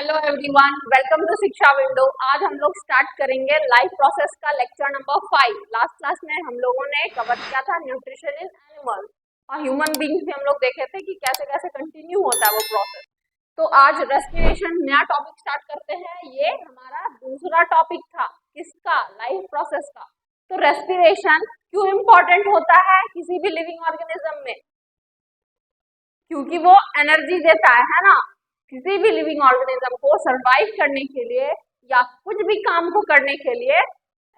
Hello everyone, welcome to शिक्षा window. आज हम लोग स्टार्ट करेंगे लाइफ प्रोसेस का लेक्चर नंबर 5। लास्ट क्लास में हम लोगों ने कवर किया था न्यूट्रिशन इन एनिमल्स और ह्यूमन बींग्स भी हम लोग देखे थे कि कैसे कैसे कंटिन्यू होता है वो प्रोसेस। तो आज रेस्पिरेशन नया टॉपिक स्टार्ट करते हैं। ये हमारा दूसरा टॉपिक था किसका, लाइफ प्रोसेस का। तो रेस्पिरेशन क्यों इम्पोर्टेंट होता है किसी भी लिविंग ऑर्गेनिज्म में? क्योंकि वो एनर्जी देता है ना। किसी भी लिविंग ऑर्गेनिज्म को सरवाइव करने के लिए या कुछ भी काम को करने के लिए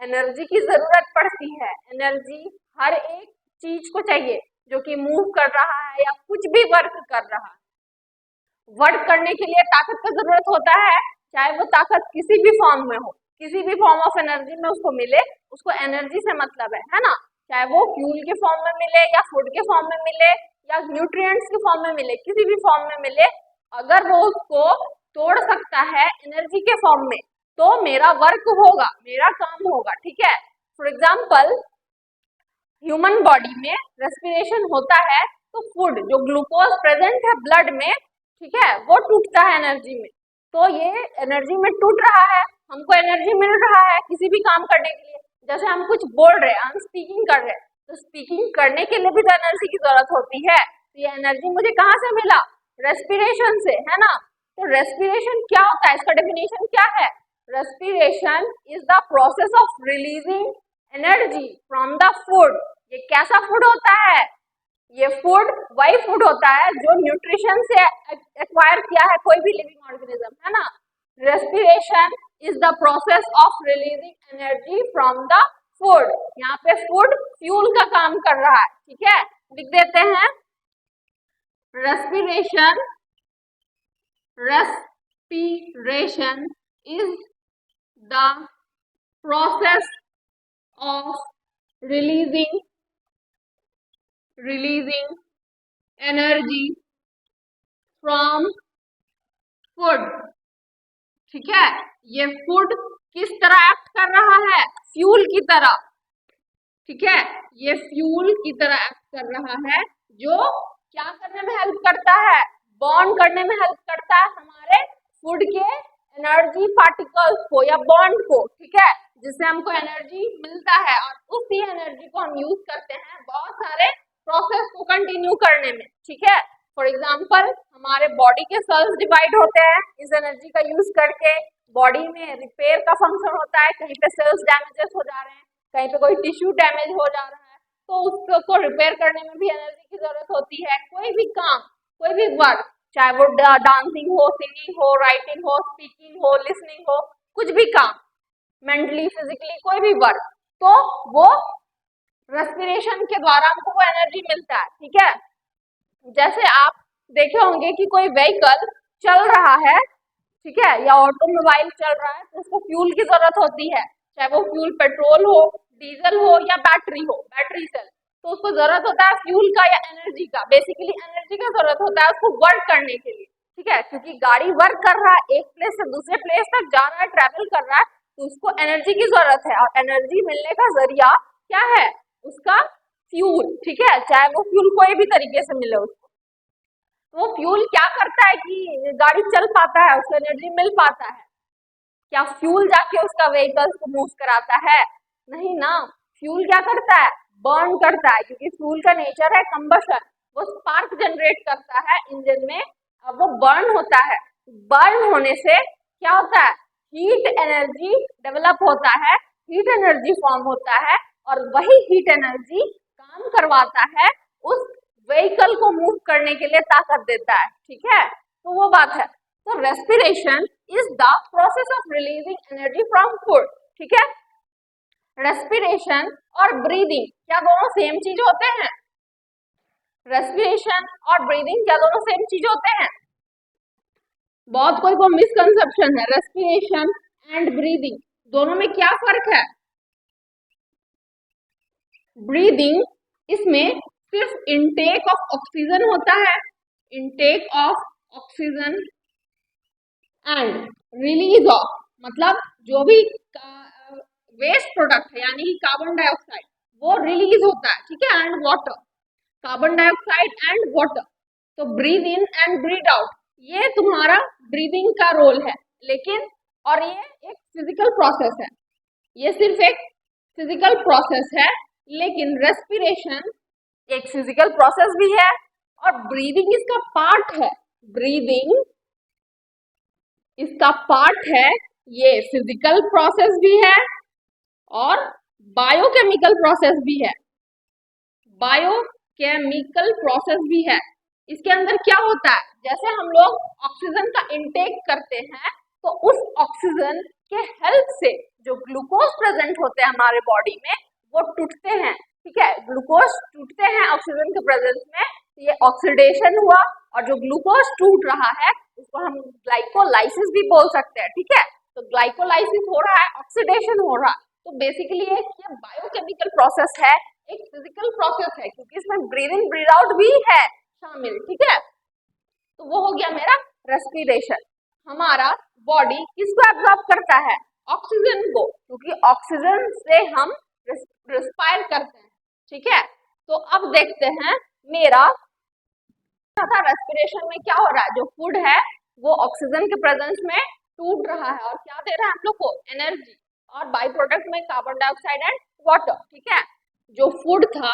एनर्जी की जरूरत पड़ती है। एनर्जी हर एक चीज को चाहिए जो कि मूव कर रहा है या कुछ भी वर्क कर रहा है। वर्क करने के लिए ताकत का जरूरत होता है, चाहे वो ताकत किसी भी फॉर्म में हो, किसी भी फॉर्म ऑफ एनर्जी में उसको मिले, उसको एनर्जी से मतलब है ना। चाहे वो फ्यूल के फॉर्म में मिले या फूड के फॉर्म में मिले या न्यूट्रिएंट्स के फॉर्म में मिले, किसी भी फॉर्म में मिले, अगर वो उसको तोड़ सकता है एनर्जी के फॉर्म में तो मेरा वर्क होगा, मेरा काम होगा। ठीक है। फॉर एग्जाम्पल ह्यूमन बॉडी में रेस्पिरेशन होता है तो फूड जो ग्लूकोज प्रेजेंट है ब्लड में, ठीक है, वो टूटता है एनर्जी में। तो ये एनर्जी में टूट रहा है, हमको एनर्जी मिल रहा है किसी भी काम करने के लिए। जैसे हम कुछ बोल रहे हैं, हम स्पीकिंग कर रहे हैं, तो स्पीकिंग करने के लिए भी तो एनर्जी की जरूरत होती है। तो ये एनर्जी मुझे कहाँ से मिला? रेस्पिरेशन से, है ना। तो रेस्पिरेशन क्या होता है, इसका डेफिनेशन क्या है? Respiration is the process of releasing energy from the food. ये कैसा फूड होता है? ये फूड वही फूड होता है जो न्यूट्रिशन से एक्वायर किया है कोई भी लिविंग ऑर्गेनिज्म, है ना। Respiration is the process of releasing energy from the food. यहाँ पे फूड फ्यूल का काम कर रहा है। ठीक है, लिख देते हैं respiration is the process of releasing energy from food। ठीक है, ये फूड किस तरह एक्ट कर रहा है? फ्यूल की तरह। ठीक है, ये फ्यूल की तरह एक्ट कर रहा है जो क्या करने में हेल्प करता है? बॉन्ड करने में हेल्प करता है हमारे फूड के एनर्जी पार्टिकल्स को या बॉन्ड को। ठीक है, जिससे हमको एनर्जी मिलता है और उसी एनर्जी को हम यूज करते हैं बहुत सारे प्रोसेस को कंटिन्यू करने में। ठीक है, फॉर एग्जाम्पल हमारे बॉडी के सेल्स डिवाइड होते हैं इस एनर्जी का यूज करके। बॉडी में रिपेयर का फंक्शन होता है, कहीं पे सेल्स डैमेजेस हो जा रहे हैं, कहीं पे कोई टिश्यू डैमेज हो जा रहा है, तो उसको रिपेयर करने में भी एनर्जी की जरूरत होती है। कोई भी काम, कोई भी वर्क, चाहे वो डांसिंग हो, सिंगिंग हो, राइटिंग हो, स्पीकिंग हो, लिसनिंग हो, कुछ भी काम, मेंटली फिजिकली कोई भी वर्क, तो वो रेस्पिरेशन के द्वारा हमको वो एनर्जी मिलता है। ठीक है, जैसे आप देखे होंगे कि कोई व्हीकल चल रहा है, ठीक है, या ऑटोमोबाइल चल रहा है, तो उसको फ्यूल की जरूरत होती है, चाहे वो फ्यूल पेट्रोल हो, डीजल हो या बैटरी हो, बैटरी सेल। तो उसको जरूरत होता है फ्यूल का या एनर्जी का। बेसिकली एनर्जी का जरूरत होता है उसको वर्क करने के लिए। ठीक है, क्योंकि गाड़ी वर्क कर रहा है, एक प्लेस से दूसरे प्लेस तक जा रहा है, ट्रेवल कर रहा है, तो उसको एनर्जी की जरूरत है। और एनर्जी मिलने का जरिया क्या है? उसका फ्यूल। ठीक है, चाहे वो फ्यूल कोई भी तरीके से मिले उसको। वो फ्यूल क्या करता है कि गाड़ी चल पाता है, उसको एनर्जी मिल पाता है। क्या फ्यूल जाके उसका व्हीकल को मूव कराता है? नहीं ना। फ्यूल क्या करता है? बर्न करता है, क्योंकि फ्यूल का नेचर है कंबशन। वो स्पार्क जनरेट करता है इंजन में, अब वो बर्न होता है। बर्न होने से क्या होता है? हीट एनर्जी डेवलप होता है, हीट एनर्जी फॉर्म होता है, और वही हीट एनर्जी काम करवाता है, उस व्हीकल को मूव करने के लिए ताकत देता है। ठीक है, तो वो बात है। तो respiration is the process of releasing energy from food. ठीक है, रेस्पिरेशन और ब्रीदिंग क्या दोनों सेम चीज होते हैं? रेस्पिरेशन और ब्रीदिंग क्या दोनों सेम चीज होते हैं? बहुत कोई को मिसकंसेप्शन है, रेस्पिरेशन एंड ब्रीदिंग दोनों में क्या फर्क है? ब्रीदिंग इसमें सिर्फ इनटेक ऑफ ऑक्सीजन होता है, intake of oxygen, and release of मतलब जो भी वेस्ट प्रोडक्ट है यानी कार्बन डाइऑक्साइड वो रिलीज होता है। ठीक है, and water, carbon dioxide and water. तो breathe in and breathe out, ये तुम्हारा ब्रीदिंग का रोल है, लेकिन और ये एक फिजिकल प्रोसेस है, ये सिर्फ एक फिजिकल प्रोसेस है, लेकिन रेस्पिरेशन एक फिजिकल प्रोसेस भी है और ब्रीदिंग इसका पार्ट है। ब्रीदिंग इसका पार्ट है, ये फिजिकल प्रोसेस भी है और बायोकेमिकल प्रोसेस भी है। बायोकेमिकल प्रोसेस भी है। इसके अंदर क्या होता है, जैसे हम लोग ऑक्सीजन का इनटेक करते हैं तो उस ऑक्सीजन के हेल्प से जो ग्लूकोज प्रेजेंट होते हैं हमारे बॉडी में वो टूटते हैं, ठीक है, ग्लूकोज टूटते हैं ऑक्सीजन के प्रेजेंस में, ये ऑक्सीडेशन हुआ और जो ग्लूकोज टूट रहा है उसको हम ग्लाइकोलाइसिस भी बोल सकते हैं, ठीक है। तो ग्लाइकोलाइसिस हो रहा है, ऑक्सीडेशन हो रहा है, तो बेसिकली ये बायोकेमिकल प्रोसेस है, एक फिजिकल प्रोसेस है, क्योंकि इसमें ब्रीद इन ब्रीद आउट भी है शामिल, ठीक है। तो वो हो गया मेरा रेस्पिरेशन। हमारा बॉडी किसको एब्जॉर्ब करता है, ऑक्सीजन को, क्योंकि ऑक्सीजन से हम रिस्पायर करते हैं, ठीक है। तो अब देखते हैं मेरा रेस्पिरेशन में क्या हो रहा है, जो फूड है वो ऑक्सीजन के प्रेजेंस में टूट रहा है और क्या दे रहा है हम लोग को, एनर्जी, और बाई प्रोडक्ट में कार्बन डाइऑक्साइड एंड वाटर, ठीक है। जो फूड था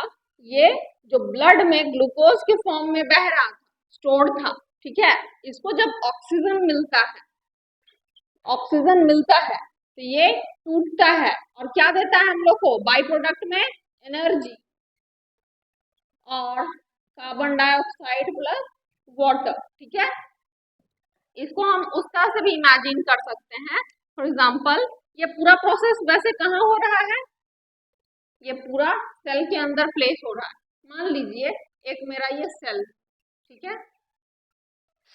ये जो ब्लड में ग्लूकोज के फॉर्म में बह रहा था, स्टोर्ड था, ठीक है, इसको जब ऑक्सीजन मिलता है, ऑक्सीजन मिलता है तो ये टूटता है और क्या देता है हम लोग को, बाई प्रोडक्ट में एनर्जी और कार्बन डाइऑक्साइड प्लस वाटर, ठीक है। इसको हम उस तरह से भी इमेजिन कर सकते हैं, फॉर एग्जाम्पल ये पूरा प्रोसेस वैसे कहाँ हो रहा है, ये पूरा सेल के अंदर प्लेस हो रहा है। मान लीजिए एक मेरा ये सेल, ठीक है,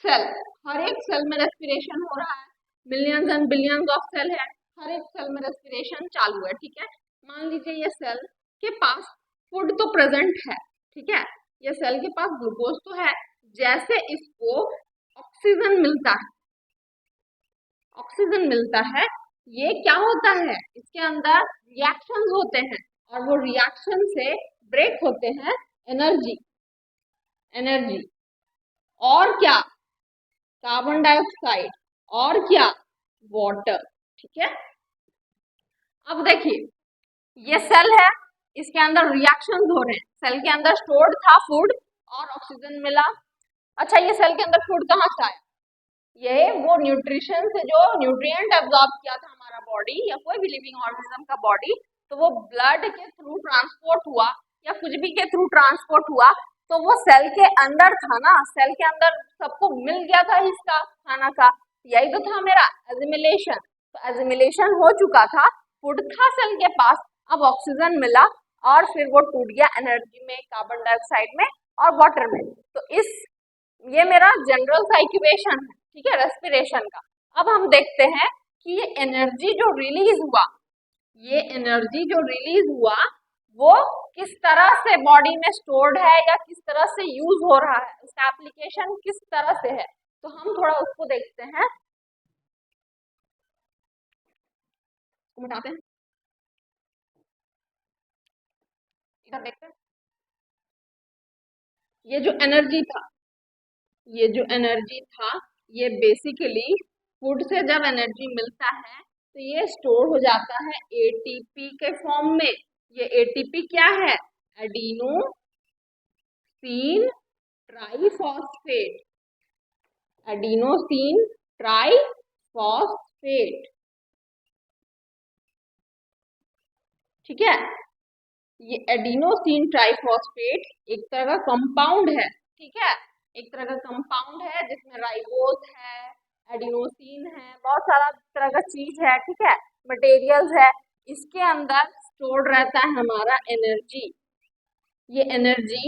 सेल, हर एक सेल में रेस्पिरेशन हो रहा है, millions and billions of cell है, हर एक सेल में रेस्पिरेशन चालू है, ठीक है। मान लीजिए ये सेल के पास फूड तो प्रेजेंट है, ठीक है, ये सेल के पास ग्लूकोज तो है, जैसे इसको ऑक्सीजन मिलता है, ऑक्सीजन मिलता है, ये क्या होता है, इसके अंदर रिएक्शंस होते हैं और वो रिएक्शन से ब्रेक होते हैं एनर्जी, एनर्जी और क्या, कार्बन डाइऑक्साइड और क्या, वाटर, ठीक है। अब देखिए ये सेल है, इसके अंदर रिएक्शंस हो रहे हैं, सेल के अंदर स्टोर्ड था फूड और ऑक्सीजन मिला। अच्छा ये सेल के अंदर फूड कहाँ से आया, ये वो न्यूट्रिशन से जो न्यूट्रिएंट एब्जॉर्ब किया था हमारा बॉडी या कोई भी लिविंग ऑर्गेनिज्म का बॉडी, तो वो ब्लड के थ्रू ट्रांसपोर्ट हुआ या कुछ भी के थ्रू ट्रांसपोर्ट हुआ, तो वो सेल के अंदर था ना, सेल के अंदर सबको मिल गया था हिस्सा खाना का, यही तो था मेरा एजिमिलेशन। तो एजिमिलेशन हो चुका था, फूड था सेल के पास, अब ऑक्सीजन मिला और फिर वो टूट गया एनर्जी में, कार्बन डाइऑक्साइड में और वाटर में। तो इस ये मेरा जनरल सा इक्वेशन है, ठीक है, रेस्पिरेशन का। अब हम देखते हैं कि ये एनर्जी जो रिलीज हुआ, ये एनर्जी जो रिलीज हुआ वो किस तरह से बॉडी में स्टोर्ड है या किस तरह से यूज हो रहा है, उसका एप्लीकेशन किस तरह से है, तो हम थोड़ा उसको देखते हैं, मिटाते हैं, इधर देखते हैं। ये जो एनर्जी था, ये जो एनर्जी था ये बेसिकली फूड से जब एनर्जी मिलता है तो ये स्टोर हो जाता है एटीपी के फॉर्म में। ये एटीपी क्या है, एडिनोसिन ट्राइफॉस्फेट, एडिनोसिन ट्राइफॉस्फेट, ठीक है। ये एडिनोसिन ट्राइफॉस्फेट एक तरह का कंपाउंड है, ठीक है, एक तरह का कंपाउंड है जिसमें राइबोज है, एडिनोसिन है, बहुत सारा तरह का चीज है, ठीक है, मटेरियल्स है, इसके अंदर स्टोर्ड रहता है हमारा एनर्जी। ये एनर्जी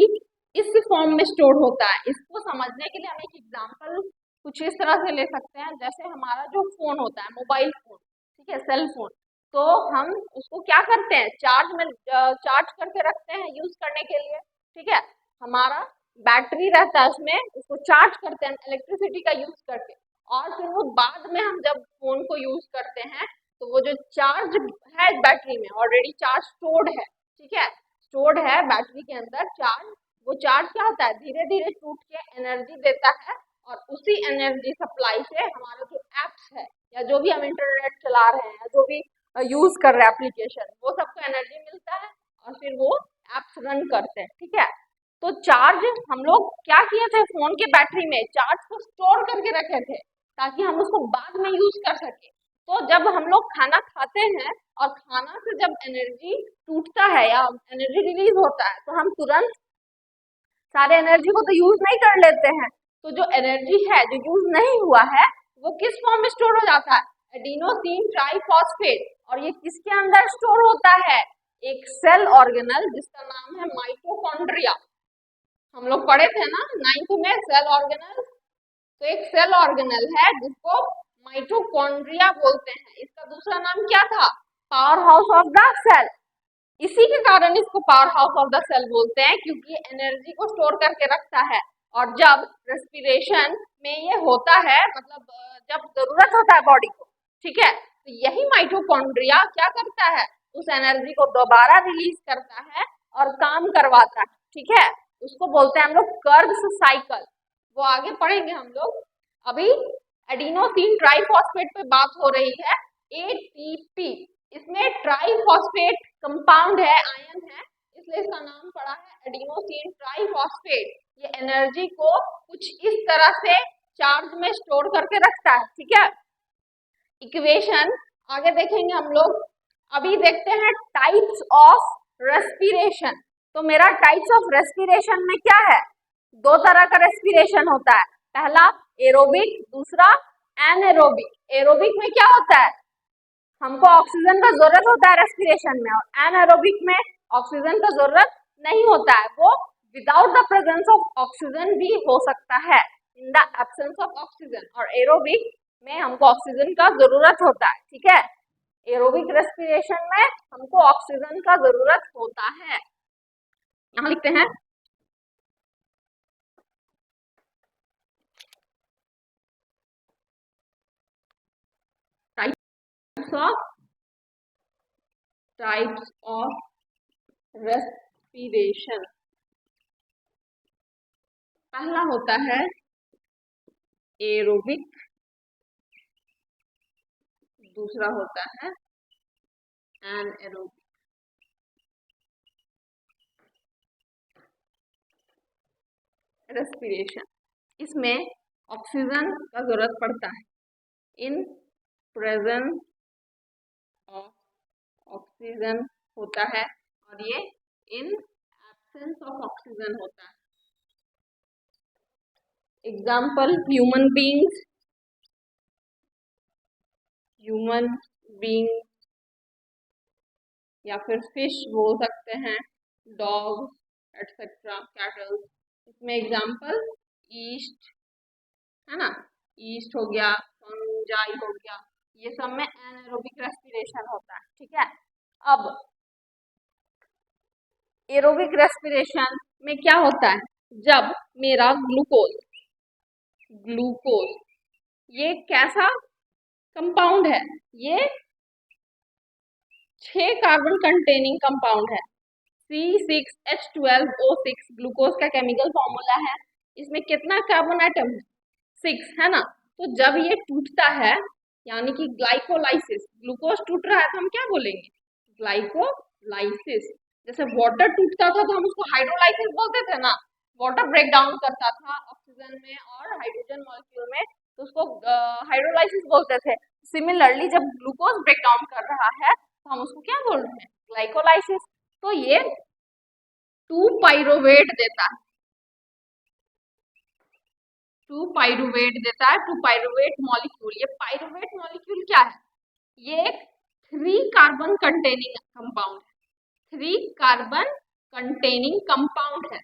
इस फॉर्म में स्टोर होता है। इसको समझने के लिए हम एक एग्जांपल कुछ इस तरह से ले सकते हैं, जैसे हमारा जो फोन होता है, मोबाइल फोन, ठीक है, सेल फोन, तो हम उसको क्या करते हैं, चार्ज में चार्ज करके रखते हैं यूज करने के लिए, ठीक है, हमारा बैटरी रहता है उसमें, उसको चार्ज करते हैं इलेक्ट्रिसिटी का यूज करके, और फिर वो बाद में हम जब फोन को यूज करते हैं तो वो जो चार्ज है बैटरी में ऑलरेडी चार्ज स्टोर्ड है, ठीक है, स्टोर्ड है बैटरी के अंदर चार्ज, वो चार्ज क्या होता है, धीरे धीरे टूट के एनर्जी देता है और उसी एनर्जी सप्लाई से हमारा जो एप्स है या जो भी हम इंटरनेट चला रहे हैं या जो भी यूज कर रहे हैं एप्लीकेशन, वो सबको एनर्जी मिलता है और फिर वो एप्स रन करते हैं। ठीक है, तो चार्ज हम लोग क्या किए थे, फोन के बैटरी में चार्ज को स्टोर करके रखे थे ताकि हम उसको बाद में यूज कर सके। तो जब हम लोग खाना खाते हैं और खाना से जब एनर्जी टूटता है या एनर्जी रिलीज होता है तो हम तुरंत सारे एनर्जी को तो यूज नहीं कर लेते हैं। तो जो एनर्जी है जो यूज नहीं हुआ है वो किस फॉर्म में स्टोर हो जाता है, एडिनोसिन ट्राइफॉस्फेट। और ये किसके अंदर स्टोर होता है, एक सेल ऑर्गेनल जिसका नाम है माइटोकॉन्ड्रिया। हम लोग पढ़े थे ना 9th में सेल ऑर्गेनल। तो एक सेल ऑर्गेनल है जिसको माइटोकॉन्ड्रिया बोलते हैं। इसका दूसरा नाम क्या था, power house of the cell. इसी के कारण इसको power house of the cell बोलते हैं क्योंकि एनर्जी को स्टोर करके रखता है। और जब रेस्पिरेशन में ये होता है, मतलब जब जरूरत होता है बॉडी को, ठीक है, तो यही माइटोकॉन्ड्रिया क्या करता है, उस एनर्जी को दोबारा रिलीज करता है और काम करवाता है। ठीक है, उसको बोलते हैं हम लोग कर्ब्स साइकिल। वो आगे पढ़ेंगे हम लोग। अभी एडिनोसिन ट्राइफॉस्फेट पे बात हो रही है, एटीपी। इसमें ट्राइफॉस्फेट कंपाउंड है, आयन है, इसलिए इसका नाम पड़ा है एडिनोसिन ट्राइफॉस्फेट। ये एनर्जी को कुछ इस तरह से चार्ज में स्टोर करके रखता है। ठीक है, इक्वेशन आगे देखेंगे हम लोग। अभी देखते हैं टाइप्स ऑफ रेस्पिरेशन। तो मेरा टाइप्स ऑफ रेस्पिरेशन में क्या है, दो तरह का रेस्पिरेशन होता है, पहला एरोबिक, दूसरा एनएरोबिक। एरोबिक में क्या होता है, हमको ऑक्सीजन का जरूरत होता है रेस्पिरेशन में, और एनएरोबिक में ऑक्सीजन का जरूरत नहीं होता है, वो without the presence of oxygen भी हो सकता है, in the absence of oxygen. और एरोबिक में हमको ऑक्सीजन का जरूरत होता है। ठीक है, एरोबिक रेस्पिरेशन में हमको ऑक्सीजन का जरूरत होता है। यहाँ लिखते हैं टाइप्स ऑफ रेस्पिरेशन। पहला होता है एरोबिक, दूसरा होता है एनएरोबिक। रेस्पिरेशन, इसमें ऑक्सीजन का जरूरत पड़ता है, इन प्रेजेंस ऑफ ऑक्सीजन होता है, और ये इन एब्सेंस ऑफ ऑक्सीजन होता है। Example human beings, human being या फिर फिश बोल सकते हैं, डॉग एटसेट्रा, कैटल। इसमें एग्जाम्पल ईस्ट है ना, ईस्ट हो गया, फंजाई हो गया, ये सब में एनारोबिक रेस्पिरेशन होता है। ठीक है, अब एरोबिक रेस्पिरेशन में क्या होता है, जब मेरा ग्लूकोज ग्लूकोज ये कैसा कंपाउंड है, ये 6 कार्बन कंटेनिंग कंपाउंड है, C6H12O6 ग्लूकोज का केमिकल फॉर्मूला है। इसमें कितना कार्बन एटम है, 6 है ना। तो जब ये टूटता है यानी कि ग्लाइकोलाइसिस, ग्लूकोज टूट रहा है तो हम क्या बोलेंगे, ग्लाइकोलाइसिस। जैसे वाटर टूटता था तो हम उसको हाइड्रोलाइसिस बोलते थे ना, वाटर ब्रेक डाउन करता था ऑक्सीजन में और हाइड्रोजन मॉलिक्यूल में, तो उसको हाइड्रोलाइसिस बोलते थे। सिमिलरली जब ग्लूकोज ब्रेक डाउन कर रहा है तो हम उसको क्या बोल रहे हैं, ग्लाइकोलाइसिस। तो ये 2 पाइरुवेट देता है, 2 पाइरुवेट देता है, 2 पाइरुवेट मॉलिक्यूल। ये पाइरुवेट मॉलिक्यूल क्या है, ये एक 3 कार्बन कंटेनिंग कंपाउंड है, 3 कार्बन कंटेनिंग कंपाउंड है।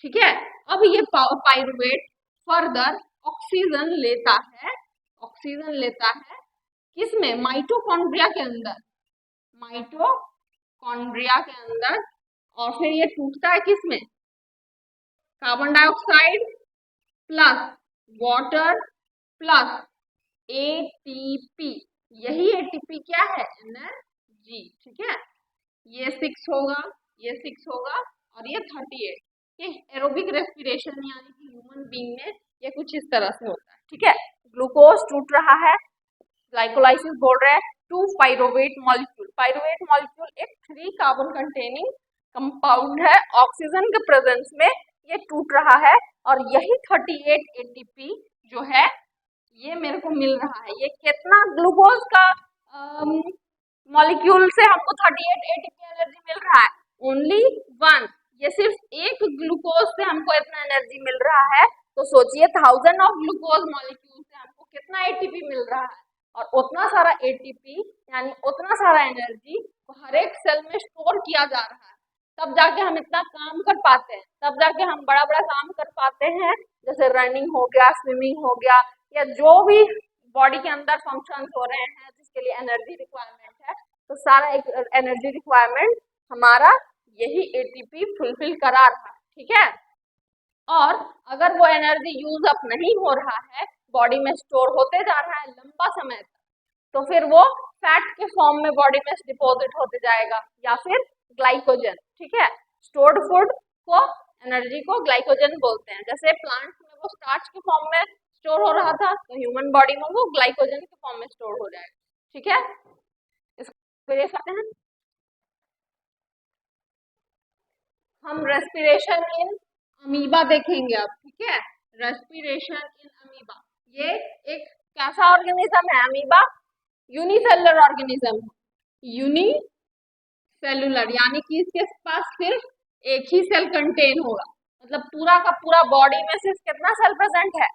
ठीक है, अब ये पाइरुवेट फर्दर ऑक्सीजन लेता है, ऑक्सीजन लेता है किसमें, माइटोकॉन्ड्रिया के अंदर, माइटोकॉन्ड्रिया के अंदर, और फिर ये टूटता है किसमें, carbon dioxide plus water plus ATP. यही एटीपी क्या है, एनर्जी। ठीक है, ये 6 होगा, ये 6 होगा और ये 38। ये एरोबिक रेस्पिरेशन यानी कि ह्यूमन बीइंग में ये कुछ इस तरह से होता है, ठीक है। ग्लूकोज टूट रहा है, ग्लाइकोलाइसिस बोल रहे हैं, टू पाइरोवेट मॉलिक्यूल। पाइरोवेट मॉलिक्यूल एक 3 कार्बन कंटेनिंग कंपाउंड है, ऑक्सीजन के प्रेजेंस में ये टूट रहा है और यही 38 एटीपी जो है ये मेरे को मिल रहा है। ये कितना ग्लूकोज का मॉलिक्यूल से हमको 38 एटीपी एनर्जी मिल रहा है? ओनली 1। ये सिर्फ एक ग्लूकोज से हमको इतना एनर्जी मिल रहा है, तो सोचिए 1000 ऑफ ग्लूकोज मॉलिक्यूल से हमको कितना एटीपी मिल रहा है। और उतना सारा एटीपी यानी उतना सारा एनर्जी हर एक सेल में स्टोर किया जा रहा है, तब जाके हम इतना काम कर पाते हैं, तब जाके हम बड़ा बड़ा काम कर पाते हैं, जैसे रनिंग हो गया, स्विमिंग हो गया, या जो भी बॉडी के अंदर फंक्शंस हो रहे हैं जिसके लिए एनर्जी रिक्वायरमेंट है, तो सारा एक एनर्जी रिक्वायरमेंट हमारा यही एटीपी फुलफिल करा रहा है, ठीक है। और अगर वो एनर्जी यूज अप नहीं हो रहा है, बॉडी में स्टोर होते जा रहा है लंबा समय तक, तो फिर वो फैट के फॉर्म में बॉडी में डिपॉजिट होते जाएगा या फिर ग्लाइकोजन, ठीक है। स्टोर्ड फूड को, एनर्जी को ग्लाइकोजन बोलते हैं। जैसे प्लांट्स में वो स्टार्च के फॉर्म में स्टोर हो रहा था, तो ह्यूमन बॉडी में वो ग्लाइकोजन के फॉर्म में स्टोर हो जाएगा, ठीक है। इसको देख सकते हैं हम। रेस्पिरेशन इन अमीबा देखेंगे अब, ठीक है। रेस्पिरेशन इन अमीबा, ये एक कैसा ऑर्गेनिज्म है अमीबा? यूनिसेलुलर ऑर्गेनिज्म, यूनिसेलुलर यानी कि इसके पास सिर्फ एक ही सेल कंटेन होगा, मतलब पूरा का पूरा बॉडी में सिर्फ कितना सेल प्रेजेंट है?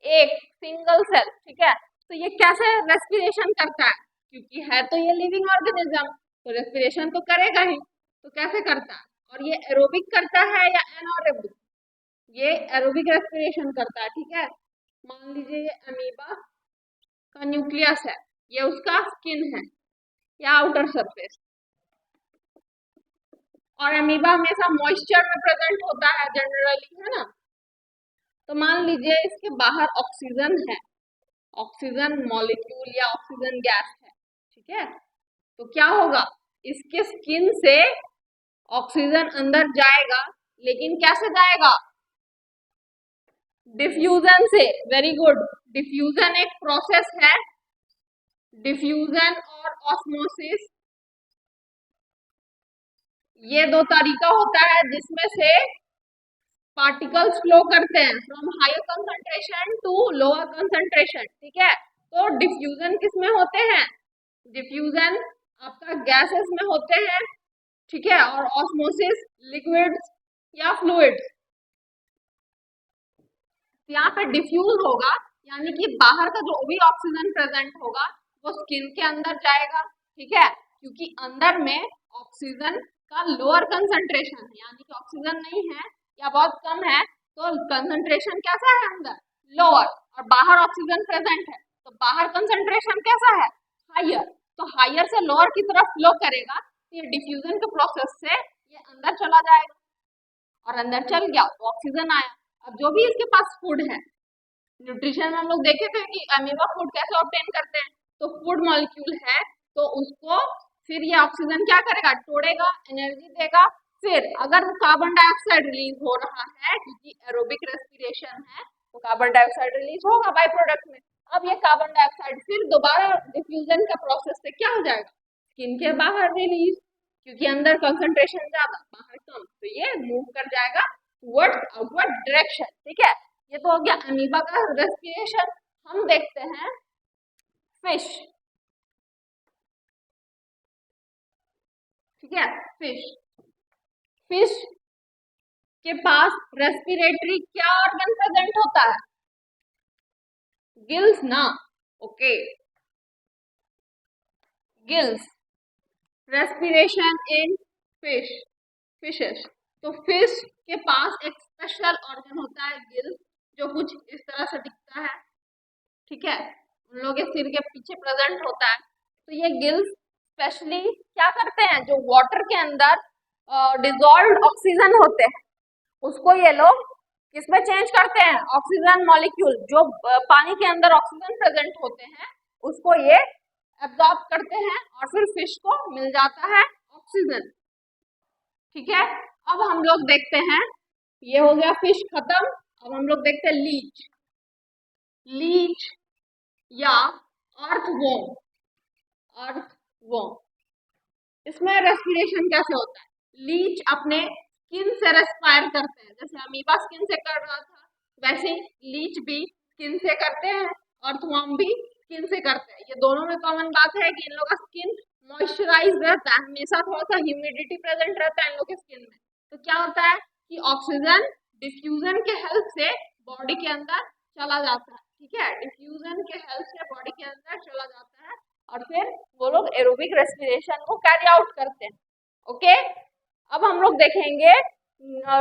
एक सिंगल सेल, ठीक है। तो ये कैसे रेस्पिरेशन करता है? क्योंकि है तो ये लिविंग ऑर्गेनिज्म, तो रेस्पिरेशन तो करेगा ही, तो कैसे करता है? और ये एरोबिक करता है या एनारोबिक? ये एरोबिक रेस्पिरेशन करता है, ठीक है। मान लीजिए ये अमीबा का न्यूक्लियस है, ये उसका स्किन है या आउटर सरफेस, और अमीबा हमेशा मॉइस्चर में प्रेजेंट होता है जनरली, है ना। तो मान लीजिए इसके बाहर ऑक्सीजन है, ऑक्सीजन मॉलिक्यूल या ऑक्सीजन गैस है, ठीक है। तो क्या होगा? इसके स्किन से ऑक्सीजन अंदर जाएगा, लेकिन कैसे जाएगा? डिफ्यूजन से। Very good. डिफ्यूजन एक प्रोसेस है, डिफ्यूजन और ऑस्मोसिस, ये दो तरीका होता है जिसमें से पार्टिकल्स फ्लो करते हैं from higher concentration to lower concentration, ठीक है। तो डिफ्यूजन किसमें होते हैं? डिफ्यूजन आपका गैसेस में होते हैं, ठीक है, और ऑस्मोसिस लिक्विड्स या फ्लूइड्स। यहाँ पे डिफ्यूज होगा यानी कि बाहर का जो भी ऑक्सीजन प्रेजेंट होगा वो स्किन के अंदर जाएगा, ठीक है, क्योंकि अंदर में ऑक्सीजन का लोअर कंसंट्रेशन है, यानी कि ऑक्सीजन नहीं है या बहुत कम है, तो कंसंट्रेशन कैसा है अंदर? लोअर। और बाहर ऑक्सीजन प्रेजेंट है, तो बाहर कंसंट्रेशन कैसा है? हायर। तो हायर से लोअर की तरफ फ्लो करेगा, तो ये डिफ्यूजन के प्रोसेस से ये अंदर चला जाएगा, और अंदर चल गया तो ऑक्सीजन आया। अब जो भी इसके पास फूड है, न्यूट्रिशन में हम लोग देखे थे कि अमीबा फूड कैसे ऑब्टेन करते हैं, तो फूड मॉलिक्यूल है, तो उसको फिर ये ऑक्सीजन क्या करेगा? तोड़ेगा, एनर्जी देगा। फिर अगर कार्बन डाइऑक्साइड रिलीज हो रहा है, क्योंकि एरोबिक रेस्पिरेशन है, तो कार्बन डाइऑक्साइड रिलीज होगा बाय प्रोडक्ट में। अब ये कार्बन डाइऑक्साइड फिर दोबारा डिफ्यूजन का प्रोसेस से क्या हो जाएगा? स्किन के बाहर रिलीज, क्योंकि अंदर कंसंट्रेशन ज्यादा बाहर कम, तो ये मूव कर जाएगा टुवर्ड्स आउटवर्ड डायरेक्शन, ठीक है। ये तो हो गया अमीबा का रेस्पिरेशन। हम देखते हैं फिश, ठीक है। फिश, फिश के पास रेस्पिरेटरी क्या ऑर्गन प्रेजेंट होता है? गिल्स ना, okay, gills. Respiration in fish, fishes. तो फिश के पास एक स्पेशल ऑर्गन होता है गिल्स, जो कुछ इस तरह से दिखता है, ठीक है, उन लोगों के सिर के पीछे प्रेजेंट होता है। तो ये गिल्स स्पेशली क्या करते हैं? जो वाटर के अंदर डिजॉल्व्ड ऑक्सीजन होते हैं उसको ये लोग किसमें चेंज करते हैं? ऑक्सीजन मॉलिक्यूल, जो पानी के अंदर ऑक्सीजन प्रेजेंट होते हैं उसको ये एब्जॉर्ब करते हैं और फिर फिश को मिल जाता है ऑक्सीजन, ठीक है। अब हम लोग देखते हैं, ये हो गया फिश खत्म। अब हम लोग देखते हैं लीच। लीच या अर्थवॉर्म। अर्थवॉर्म, इसमें रेस्पिरेशन कैसे होता है? लीच अपने स्किन से रेस्पायर करते हैं, जैसे अमीबा स्किन से कर रहा था, वैसे ही लीच भी स्किन से करते हैं, अर्थवॉर्म भी स्किन से करते हैं। ये दोनों में कॉमन बात है कि इन लोगों का स्किन मॉइस्चराइज रहता है, हमेशा थोड़ा सा ह्यूमिडिटी प्रेजेंट रहता है इन लोगों के स्किन में। तो क्या होता है कि ऑक्सीजन डिफ्यूजन के हेल्प से बॉडी के अंदर चला जाता है, ठीक है, डिफ्यूजन के हेल्प से बॉडी के अंदर चला जाता है और फिर वो लोग एरोबिक रेस्पिरेशन को कैरी आउट करते हैं। ओके, अब हम लोग देखेंगे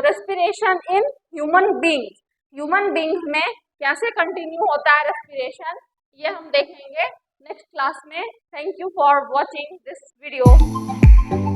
respiration in human beings. Human beings में कैसे कंटिन्यू होता है रेस्पिरेशन, ये हम देखेंगे नेक्स्ट क्लास में। Thank you for watching this video.